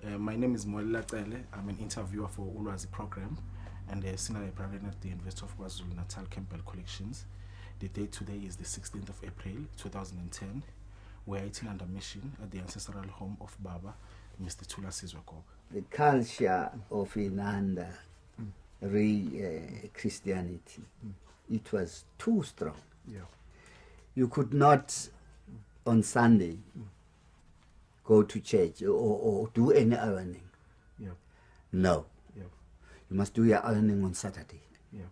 My name is Mwelela Cele. I'm an interviewer for Ulwazi program and a senior librarian at the University of KwaZulu-Natal Campbell Collections. The date today is the 16th of April 2010. We're eating under mission at the ancestral home of Baba, Mr. Thulasizwe Goba. The culture of Inanda, Christianity, it was too strong. Yeah. You could not, on Sunday, go to church or do any ironing. Yeah. No. Yeah. You must do your ironing on Saturday. Yeah.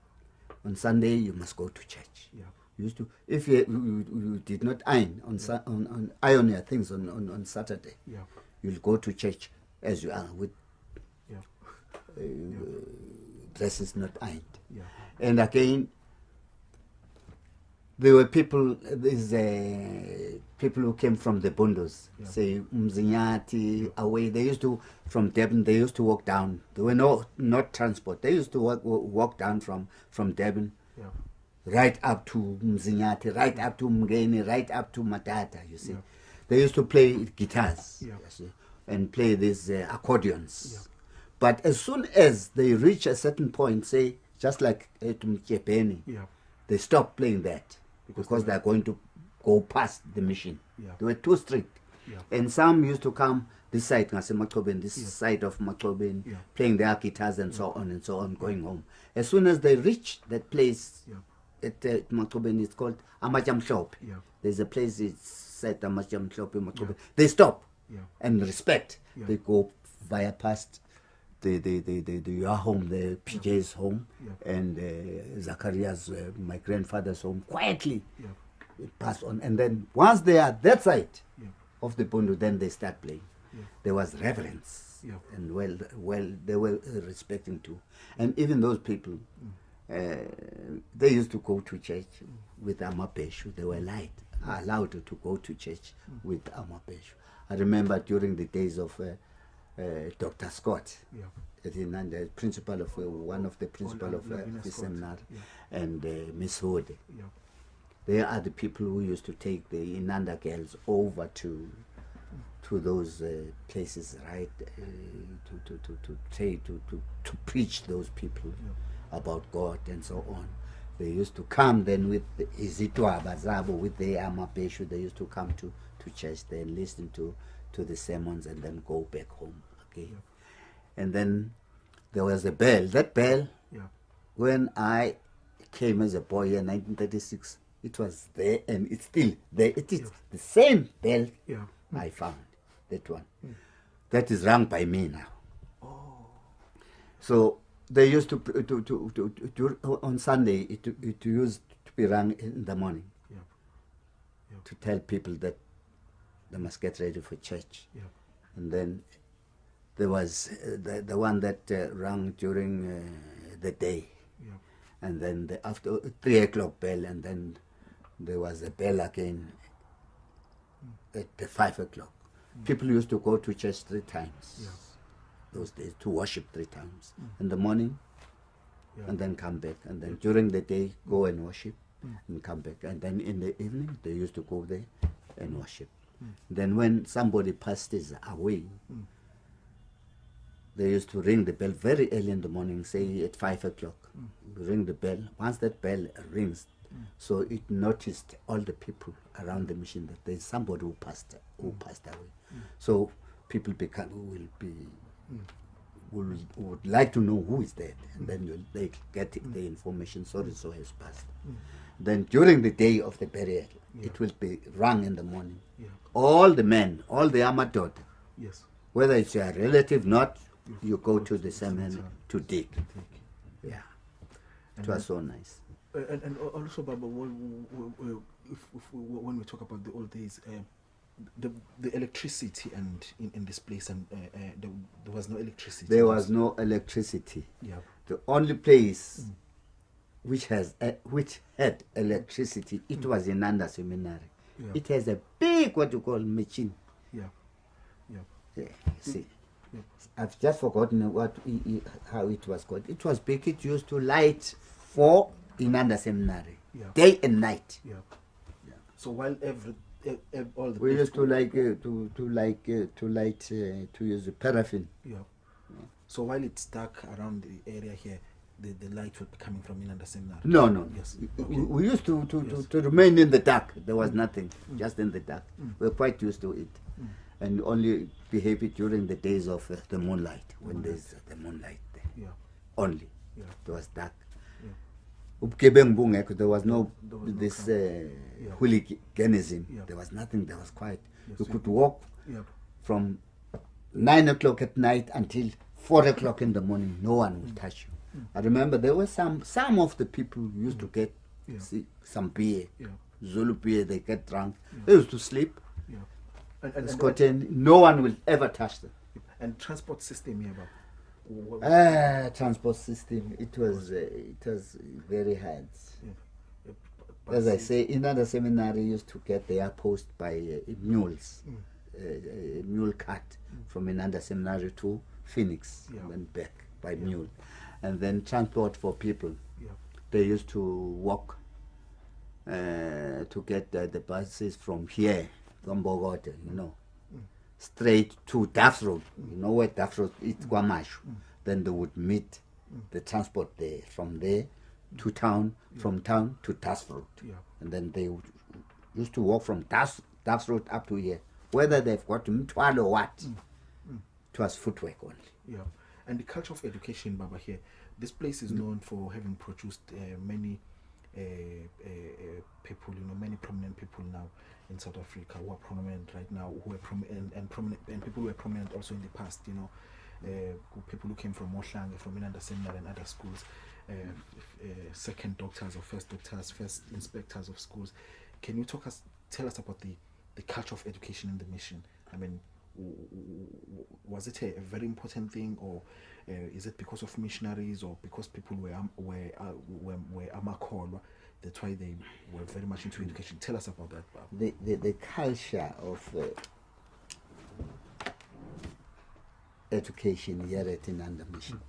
On Sunday, you must go to church. Yeah. You used to, if you did not iron on iron your things on Saturday, Yeah. you'll go to church as you are with Yeah. dresses not ironed. Yeah. And again, there were people, people who came from the bundos, Yeah. say Mzinyati, away. They used to, from Durban, they used to walk down. There were not transport. They used to walk down from Durban, Yeah. right up to Mzinyati, right up to Mgeni, right up to Matata, you see. Yeah. They used to play guitars, Yeah. you see, and play these accordions. Yeah. But as soon as they reach a certain point, say, just like Mkepeni, Yeah. they stopped playing that because they are going to go past the mission. Yeah. They were too strict. Yeah. And some used to come this side, this Yeah. side of Machobin, Yeah. playing their guitars and so on and so on, going home. As soon as they reach that place Yeah. at Machobin, it's called Amajam Shop. Yeah. There's a place, it's set Amajam Shop in Machobin. Yeah. They stop Yeah. and respect. Yeah. They go via past your home, the PJ's home, Yeah. and Zacharias, my grandfather's home, quietly Yeah. pass on. And then once they are that side Yeah. of the bundu, then they start playing. Yeah. There was reverence, Yeah. and well, they were respecting too. And even those people, they used to go to church with amapeshu. They were allowed to go to church with amapeshu. I remember during the days of Dr. Scott, Yeah. the principal of one of the principal of the seminar, Yeah. and Miss Hode. Yeah. They are the people who used to take the Inanda girls over to those places, right? To preach those people about God and so on. They used to come then with Izitwa Bazabo, with the Amapeshu. They used to come to church, then listen to the sermons, and then go back home. Okay, and then there was a bell. That bell, Yeah. when I came as a boy in 1936, it was there, and it's still there. It is the same bell Yeah. I found. That one, that is rung by me now. Oh. So they used to on Sunday. It used to be rung in the morning Yeah. Yeah. to tell people that they must get ready for church. Yeah. And then there was the one that rang during the day, Yeah. and then after 3 o'clock bell, and then there was a bell again at the 5 o'clock. People used to go to church 3 times Yeah. those days, to worship 3 times in the morning, Yeah. and then come back, and then during the day go and worship and come back, and then in the evening they used to go there and worship. Then when somebody passes away, they used to ring the bell very early in the morning, say at 5 o'clock. Ring the bell. Once that bell rings, so it noticed all the people around the mission that there's somebody who passed away. So people would like to know who is dead, and then they get the information. So and so has passed. Then during the day of the burial, it will be rung in the morning. Yeah. All the men, all the amadod, Yes. whether it's your relative not, you go to the cemetery to dig. Yeah, it was so nice. And also, Baba, when we talk about the old days, the electricity and in this place, and there was no electricity. There was no electricity. Yeah. The only place which had electricity, it was in Inanda Seminary. Yeah. It has a big, what you call, machine. Yeah. Yeah. Yeah, see. Yeah. I've just forgotten how it was called. It was big. It used to light for Inanda Seminary, Yeah. day and night. Yeah. Yeah. So while All the We used to people- to use the paraffin. Yeah. So while it's dark around the area here, the light would be coming from Inanda Seminary. No. Yes. We used to Yes. to remain in the dark. There was nothing, just in the dark. We were quite used to it, and only behave it during the days of the moonlight, when there's the moonlight there. Yeah. Only. Yeah. There was dark. Yeah. There was no There was no this crowd. hooliganism. Yeah. There was nothing. There was quiet. Yes, You yeah. could walk Yeah. from 9 o'clock at night until 4 o'clock in the morning. No one will touch you. I remember there were some of the people who used to get Yeah. some beer, Yeah. Zulu beer. They get drunk. Yeah. They used to sleep. Yeah. No one will ever touch them. And transport system here, but Transport system. It was very hard. As I say, Inanda Seminary used to get their post by mules, a mule cart from Inanda Seminary to Phoenix, Yeah. and then back by mule, and then transport for people. Yeah. They used to walk to get the buses from here, from Bogota, straight to Duff Road. You know where Duff Road is, Kwamashu. Then they would meet the transport there, from there to town, from town to Duff Road. Yeah. And then they used to walk from Duff Road up to here. Whether they've got to Mtwalo or what, it was footwork only. Yeah. And the culture of education, Baba, here, this place is known for having produced many people, many prominent people now in South Africa who are prominent right now, who are prominent and people who were prominent also in the past, people who came from Moshlange, from Inanda Seminary and other schools, second doctors or first doctors, first inspectors of schools. Can you tell us about the culture of education in the mission? I mean, was it a very important thing, or is it because of missionaries, or because people were amakholwa, that's why they were very much into education? Tell us about that, Bob. The culture of education here at Inanda Mission,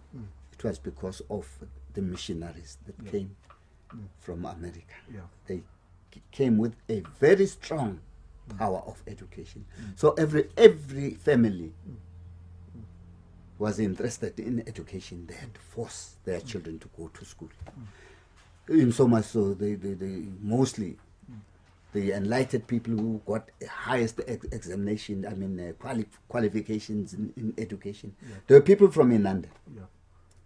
it was because of the missionaries that came from America. Yeah. They came with a very strong power of education. So every family was interested in education. They had to force their children to go to school. In so much so, they mostly the enlightened people who got highest examination, qualifications in education. There were people from Inanda. Yeah.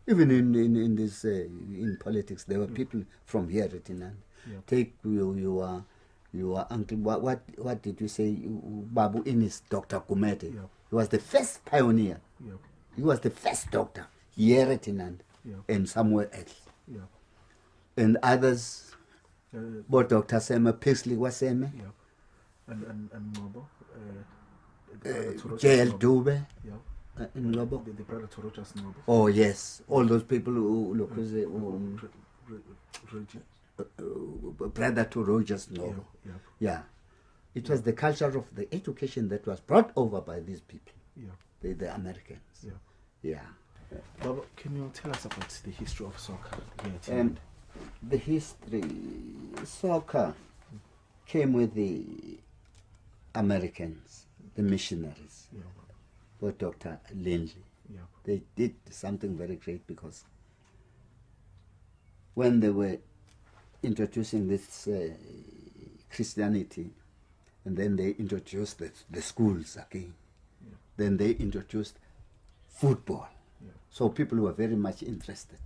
Even in this in politics, there were people from here at Inanda. Yeah. Take your uncle. What did you say? Babu Inis, Dr. Kumete. Yeah. He was the first pioneer. Yeah. He was the first doctor here at Inanda and somewhere else. Yeah. And others, but Dr. Sema Paisley was Sema. Yeah. And Nobo. J.L. Dube. Yeah. In Lobo. The brother Torojas Nobo. Oh yes, all those people who look brother to Rogers Nobo. Yeah. It was the culture of the education that was brought over by these people. Yeah. The Americans. Yeah. Baba, can you tell us about the history of soccer here at Inanda? The history, soccer came with the Americans, the missionaries, with Dr. Lindley. Yeah. They did something very great, because when they were introducing this Christianity, and then they introduced the schools again, then they introduced football. So people were very much interested.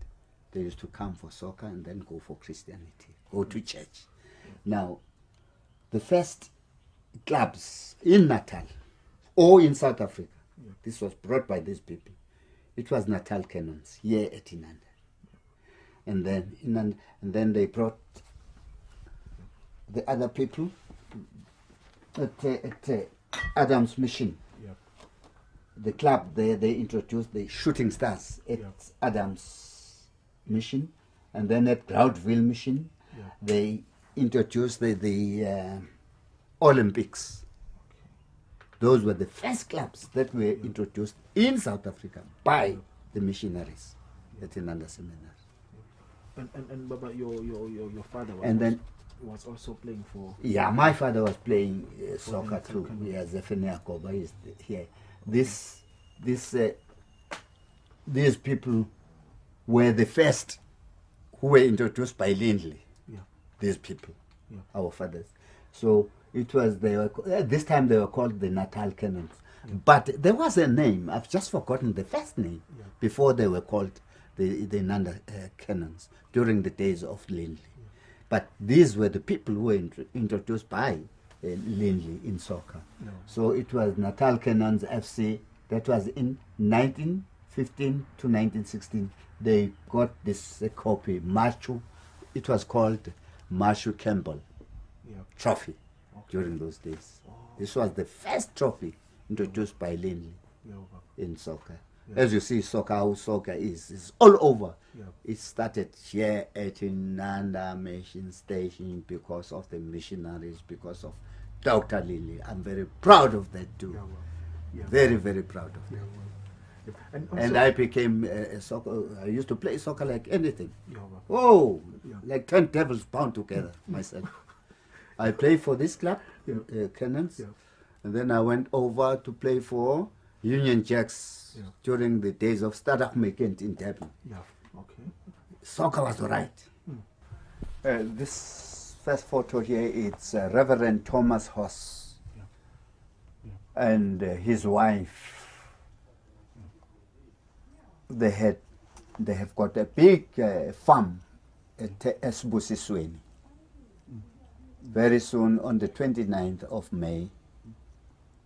They used to come for soccer and then go for Christianity, go to church. Now, the first clubs in Natal or in South Africa, this was brought by these people. It was Natal Cannons here at Inanda. And then they brought the other people at Adam's Mission. The club there, they introduced the Shooting Stars at Adam's Mission, and then at Groundville Mission, they introduced the Olympics. Those were the first clubs that were introduced in South Africa by the missionaries at Inanda Seminary. And Baba, your father was... And then was also playing for. Yeah, my father was playing soccer Natal too. Cannons. Yes, Mwelela Goba is here. This these people were the first who were introduced by Lindley. Yeah. These people, Yeah. our fathers. So it was this time they were called the Natal Cannons. Yeah. But there was a name. I've just forgotten the first name Yeah. before they were called the Inanda Cannons during the days of Lindley. Yeah. But these were the people who were introduced by Lindley in soccer. No. So it was Natal Cannons FC. That was in 1915 to 1916. They got this copy, Machu. It was called Machu Campbell Yeah. Trophy Okay. during those days. Oh. This was the first trophy introduced by Lindley Yeah. in soccer. Yeah. As you see, how soccer is all over. Yeah. It started here at Inanda Mission Station because of the missionaries, because of Dr. Lindley. I'm very proud of that too. Yeah. Yeah. Very, very proud of Yeah. that. Yeah. And, And I became a soccer. I used to play soccer like anything. Yeah. Oh, Yeah. like 10 devils bound together myself. I played for this club, Yeah. Cannons, Yeah. and then I went over to play for Union Jacks Yeah. during the days of Stadak Mekent in Durban. Yeah. Okay. Soccer was all right. This first photo here, it's Reverend Thomas Hoss Yeah. and his wife. They have got a big farm at Esbusisweni. Very soon, on the 29th of May,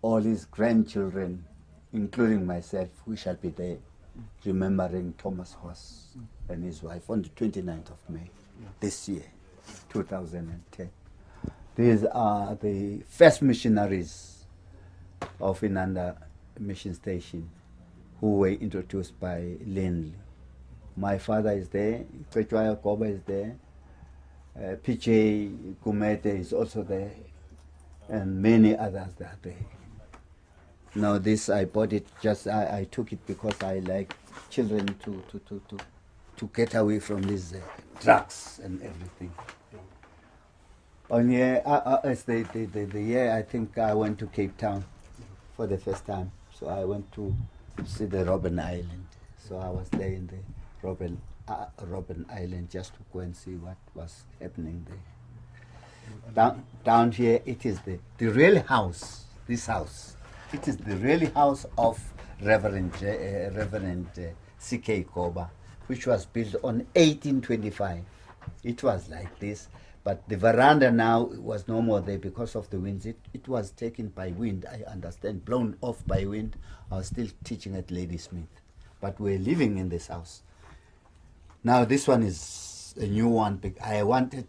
all his grandchildren, including myself, we shall be there remembering Thomas Hoss and his wife on the 29th of May this year, 2010. These are the first missionaries of Inanda Mission Station who were introduced by Lindley. My father is there, Mwelela Goba is there, PJ Gumete is also there, and many others that are there. Now this, I bought it just, I took it because I like children to get away from these drugs and everything. On year, as the year I think I went to Cape Town for the first time. So I went to see the Robben Island. So I was there in the Robben Island just to go and see what was happening there. Down here, it is the real house, this house. It is the real house of Reverend C.K. Goba, which was built on 1825. It was like this, but the veranda now was no more there because of the winds. It was taken by wind, I understand, blown off by wind. I was still teaching at Ladysmith, but we're living in this house. Now this one is a new one. I wanted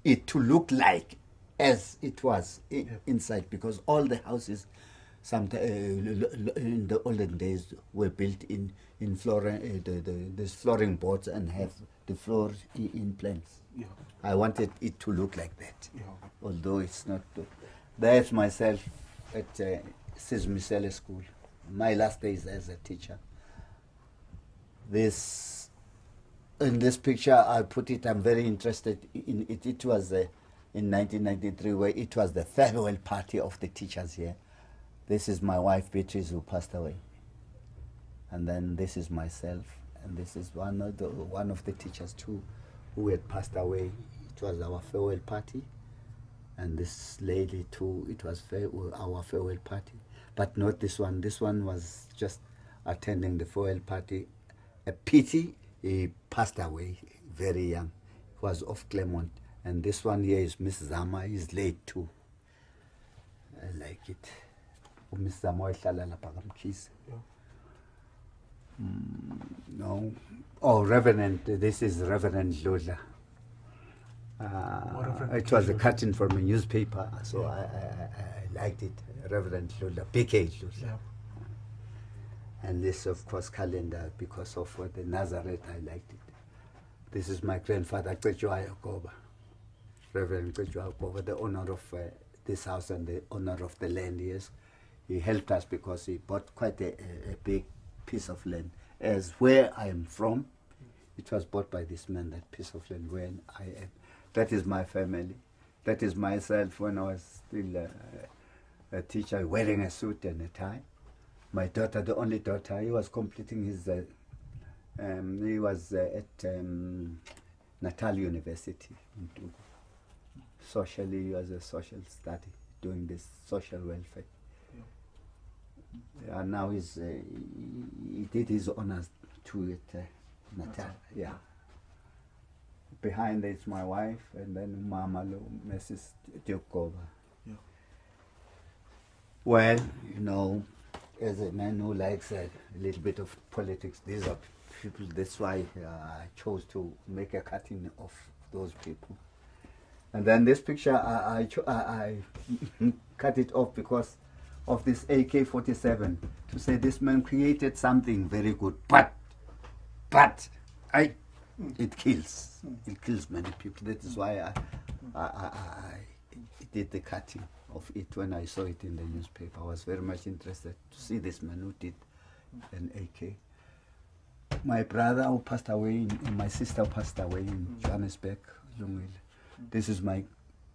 it to look like as it was inside, because all the houses in the olden days were built in flooring, these flooring boards and have the floor in planks. Yeah. I wanted it to look like that, Yeah. although it's not. There's myself at Thulasizwe Cele School. My last days as a teacher. In this picture, I put it. I'm very interested in it. It was in 1993, where it was the farewell party of the teachers here. This is my wife Beatrice, who passed away, and then this is myself, and this is one of the teachers too, who had passed away. It was our farewell party, and this lady too. It was our farewell party, but not this one. This one was just attending the farewell party. A pity, he passed away very young. He was of Claremont, and this one here is Miss Zama. He's late too. I like it. Miss Zama ihlala lapha kaMkhize. No. Oh, Reverend, this is Reverend Dludla. It was a cutting from a newspaper, so I liked it. Reverend Dludla, PK Dludla. Yeah. And this, of course, calendar, because of the Nazareth, I liked it. This is my grandfather, Mwelela Goba, Reverend Mwelela Goba, the owner of this house and the owner of the land. Yes, he helped us because he bought quite a big piece of land. As where I am from, it was bought by this man, that piece of land where I am. That is my family. That is myself when I was still a teacher wearing a suit and a tie. My daughter, the only daughter, he was completing his, he was at Natal University in Togo. Socially, he was a social study, doing this social welfare. And now he's, he did his honors too at Natal, yeah. Behind it's my wife, and then Mama, Mrs. Goba. Yeah. Well, you know, as a man who likes a little bit of politics, these are people, that's why I chose to make a cutting of those people. And then this picture, I cut it off because of this AK-47, to say this man created something very good, but it kills. It kills many people. That is why I did the cutting of it when I saw it in the newspaper. I was very much interested to see this man who did an AK. My brother who passed away, my sister who passed away in Johannesburg, this is my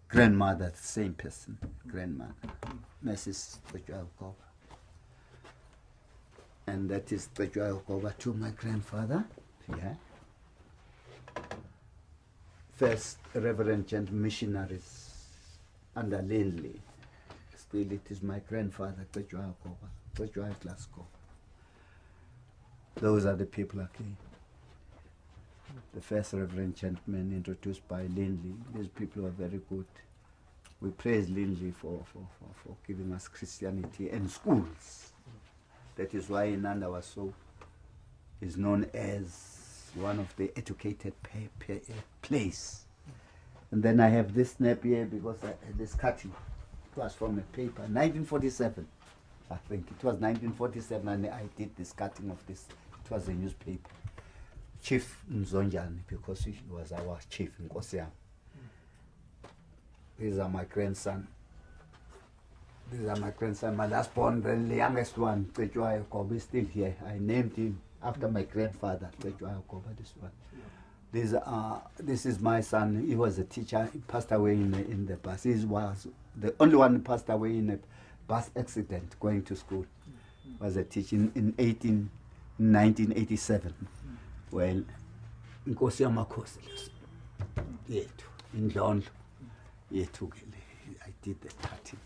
grandmother, the same person, grandmother, Mrs. Thulasizwe Goba. And that is Thulasizwe Goba to my grandfather, yeah. First Reverend and missionaries under Lindley. Still it is my grandfather, Thulasizwe Goba, Thulasizwe Goba. Those are the people again. The first Reverend gentleman introduced by Lindley. These people are very good. We praise Lindley for giving us Christianity and schools. That is why Inanda is known as one of the educated place. And then I have this snap here because this cutting, it was from a paper, 1947. I think it was 1947, and I did this cutting of this. It was a newspaper. Chief Nzonjani, because he was our chief in Kosia. These are my grandson. These are my grandson. My last born, the youngest one, Thulasizwe Goba, is still here. I named him after my grandfather, Thulasizwe Goba, this one. This is my son. He was a teacher. He passed away in the bus. He was the only one who passed away in a bus accident going to school. Was a teacher in 1987. Well, Nkosi yamakhosi yethu indlondlo yethu ke le, I did the cutting.